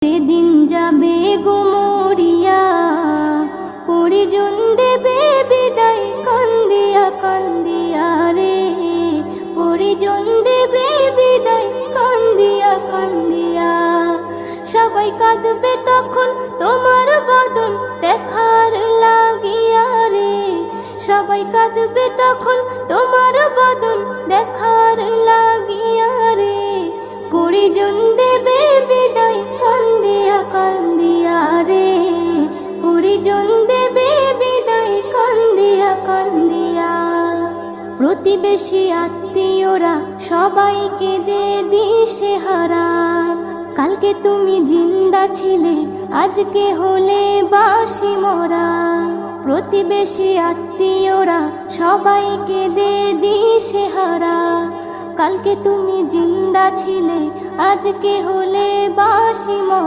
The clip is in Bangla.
সেদিন যাবে গুমরিয়া, পরিজন দেবে বিদায় কান্দিয়া কান্দিয়া রে, পরিজন দেবে বিদায় কান্দিয়া কান্দিয়া। সবাই কাঁদবে তখন তোমার বদন দেখার লাগিয়া রে, সবাই কাঁদবে তখন তোমার বদন দেখার লাগিয়া রে, পরিজন দেবে বিদায় কান্দিয়া কান্দিয়া রে, পরিজন দেবে বিদায় কান্দিয়া কান্দিয়া। প্রতিবেশী আত্মীয়রা সবাইকে দে দিশেহারা, কালকে তুমি জিন্দা ছিলে আজকে হলে বাসি মরা। প্রতিবেশী আত্মীয়রা সবাইকে দে দিশেহারা, কালকে তুমি জিন্দা ছিলে আজকে হলে বাসি মরা।